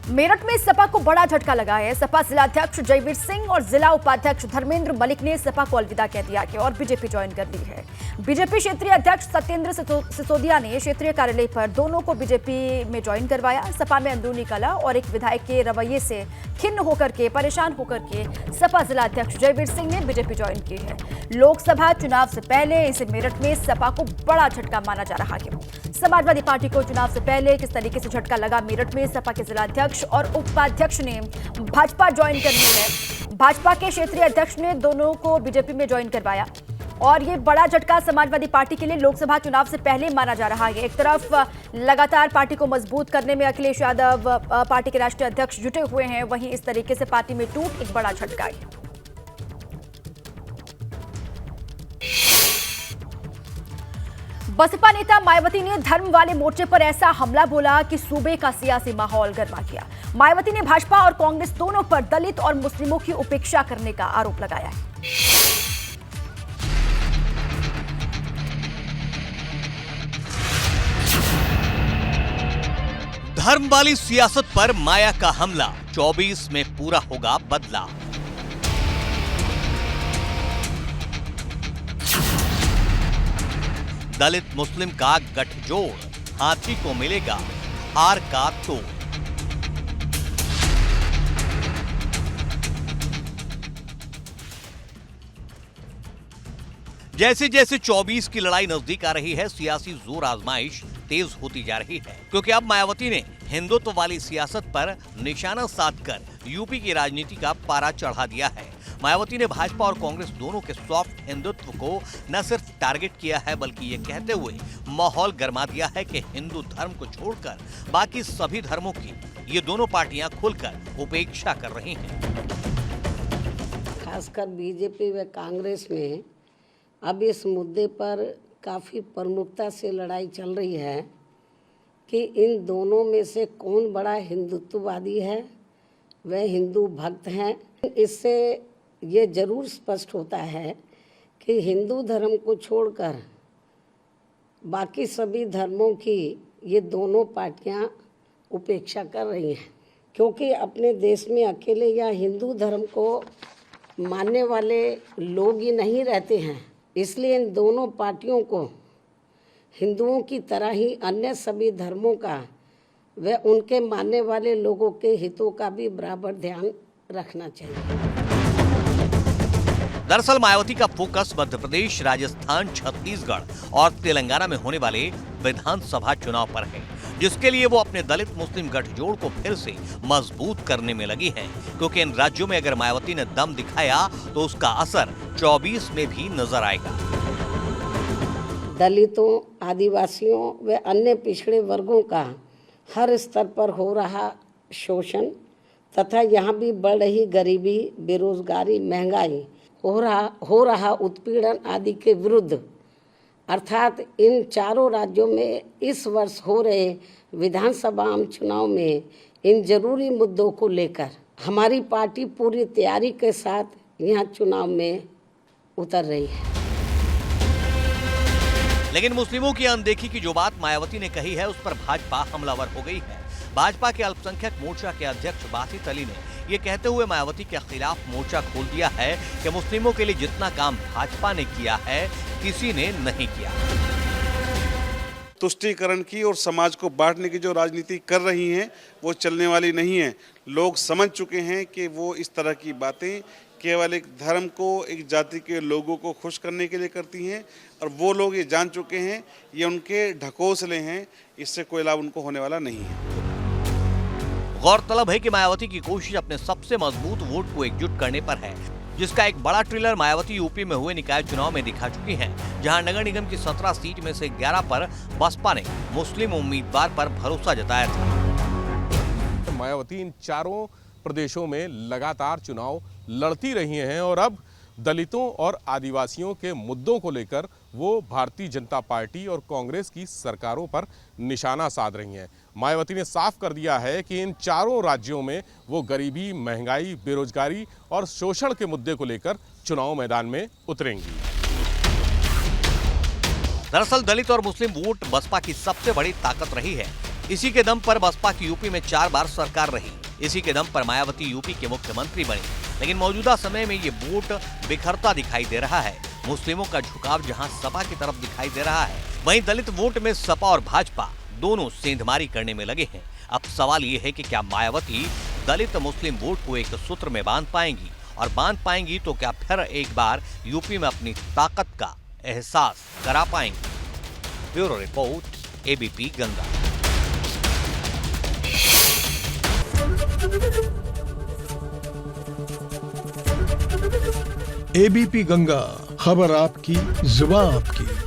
मेरठ में सपा को बड़ा झटका लगा है। सपा जिलाध्यक्ष जयवीर सिंह और जिला उपाध्यक्ष धर्मेंद्र मलिक ने सपा को अलविदा कह दिया है और बीजेपी ज्वाइन कर ली है। बीजेपी क्षेत्रीय अध्यक्ष सत्येंद्र सिसोदिया ने क्षेत्रीय कार्यालय पर दोनों को बीजेपी में ज्वाइन करवाया। सपा में अंदरूनी कलह और एक विधायक के रवैये से खिन्न होकर के परेशान होकर के सपा जिलाध्यक्ष जयवीर सिंह ने बीजेपी ज्वाइन की है। लोकसभा चुनाव से पहले इस मेरठ में सपा को बड़ा झटका माना जा रहा है। समाजवादी पार्टी को चुनाव से पहले किस तरीके से झटका लगा, मेरठ में सपा के जिलाध्यक्ष और उपाध्यक्ष ने भाजपा ज्वाइन कर ली है। भाजपा के क्षेत्रीय अध्यक्ष ने दोनों को बीजेपी में ज्वाइन करवाया और ये बड़ा झटका समाजवादी पार्टी के लिए लोकसभा चुनाव से पहले माना जा रहा है। एक तरफ लगातार पार्टी को मजबूत करने में अखिलेश यादव पार्टी के राष्ट्रीय अध्यक्ष जुटे हुए हैं, वहीं इस तरीके से पार्टी में टूट एक बड़ा झटका है। बसपा नेता मायावती ने धर्म वाले मोर्चे पर ऐसा हमला बोला कि सूबे का सियासी माहौल गरमा गया। मायावती ने भाजपा और कांग्रेस दोनों पर दलित और मुस्लिमों की उपेक्षा करने का आरोप लगाया है। धर्म वाली सियासत पर माया का हमला, 24 में पूरा होगा बदला। दलित मुस्लिम का गठजोड़, हाथी को मिलेगा हार का तोड़। जैसे जैसे 24 की लड़ाई नजदीक आ रही है, सियासी जोर आजमाइश तेज होती जा रही है, क्योंकि अब मायावती ने हिंदुत्व वाली सियासत पर निशाना साधकर यूपी की राजनीति का पारा चढ़ा दिया है। मायावती ने भाजपा और कांग्रेस दोनों के सॉफ्ट हिंदुत्व को न सिर्फ टारगेट किया है, बल्कि ये कहते हुए माहौल गरमा दिया है कि हिंदू धर्म को छोड़कर बाकी सभी धर्मों की ये दोनों पार्टियां खुलकर उपेक्षा कर रही हैं। खासकर बीजेपी व कांग्रेस में अब इस मुद्दे पर काफ़ी प्रमुखता से लड़ाई चल रही है कि इन दोनों में से कौन बड़ा हिंदुत्ववादी है, वह हिंदू भक्त हैं। इससे ये जरूर स्पष्ट होता है कि हिंदू धर्म को छोड़कर बाकी सभी धर्मों की ये दोनों पार्टियां उपेक्षा कर रही हैं, क्योंकि अपने देश में अकेले या हिंदू धर्म को मानने वाले लोग ही नहीं रहते हैं। इसलिए इन दोनों पार्टियों को हिंदुओं की तरह ही अन्य सभी धर्मों का व उनके मानने वाले लोगों के हितों का भी बराबर ध्यान रखना चाहिए। दरअसल मायावती का फोकस मध्य प्रदेश, राजस्थान, छत्तीसगढ़ और तेलंगाना में होने वाले विधानसभा चुनाव पर है, जिसके लिए वो अपने दलित मुस्लिम गठजोड़ को फिर से मजबूत करने में लगी है, क्योंकि इन राज्यों में अगर मायावती ने दम दिखाया तो उसका असर 24 में भी नजर आएगा। दलितों, आदिवासियों व अन्य पिछड़े वर्गों का हर स्तर पर हो रहा शोषण तथा यहाँ भी बढ़ रही गरीबी, बेरोजगारी, महंगाई, हो रहा उत्पीड़न आदि के विरुद्ध अर्थात इन चारों राज्यों में इस वर्ष हो रहे विधानसभा आम चुनाव में इन जरूरी मुद्दों को लेकर हमारी पार्टी पूरी तैयारी के साथ यहाँ चुनाव में उतर रही है। लेकिन मुस्लिमों की अनदेखी की जो बात मायावती ने कही है, उस पर भाजपा हमलावर हो गई है। भाजपा के अल्पसंख्यक मोर्चा के अध्यक्ष बासित अली ने ये कहते हुए मायावती के खिलाफ मोर्चा खोल दिया है कि मुस्लिमों के लिए जितना काम भाजपा ने किया है, किसी ने नहीं किया। तुष्टीकरण की और समाज को बांटने की जो राजनीति कर रही हैं, वो चलने वाली नहीं है। लोग समझ चुके हैं कि वो इस तरह की बातें केवल एक धर्म को, एक जाति के लोगों को खुश करने के लिए करती हैं, और वो लोग ये जान चुके हैं ये उनके ढकोसले हैं, इससे कोई लाभ उनको होने वाला नहीं है। गौरतलब है कि मायावती की कोशिश अपने सबसे मजबूत वोट को एकजुट करने पर है, जिसका एक बड़ा ट्रेलर मायावती यूपी में हुए निकाय चुनाव में दिखा चुकी हैं, जहां नगर निगम की 17 सीट में से 11 पर बसपा ने मुस्लिम उम्मीदवार पर भरोसा जताया था। मायावती इन चारों प्रदेशों में लगातार चुनाव लड़ती रही हैं और अब दलितों और आदिवासियों के मुद्दों को लेकर वो भारतीय जनता पार्टी और कांग्रेस की सरकारों पर निशाना साध रही हैं। मायावती ने साफ कर दिया है कि इन चारों राज्यों में वो गरीबी, महंगाई, बेरोजगारी और शोषण के मुद्दे को लेकर चुनाव मैदान में उतरेंगी। दरअसल दलित और मुस्लिम वोट बसपा की सबसे बड़ी ताकत रही है। इसी के दम पर बसपा की यूपी में 4 बार सरकार रही। इसी के दम पर मायावती यूपी के मुख्यमंत्री बनी। लेकिन मौजूदा समय में ये वोट बिखरता दिखाई दे रहा है। मुस्लिमों का झुकाव जहां सपा की तरफ दिखाई दे रहा है, वहीं दलित वोट में सपा और भाजपा दोनों सेंधमारी करने में लगे हैं। अब सवाल ये है कि क्या मायावती दलित मुस्लिम वोट को एक सूत्र में बांध पाएंगी, और बांध पाएंगी तो क्या फिर एक बार यूपी में अपनी ताकत का एहसास करा पाएंगी। Bureau report, ABP Ganga. ABP Ganga, खबर आपकी, जुबान आपकी।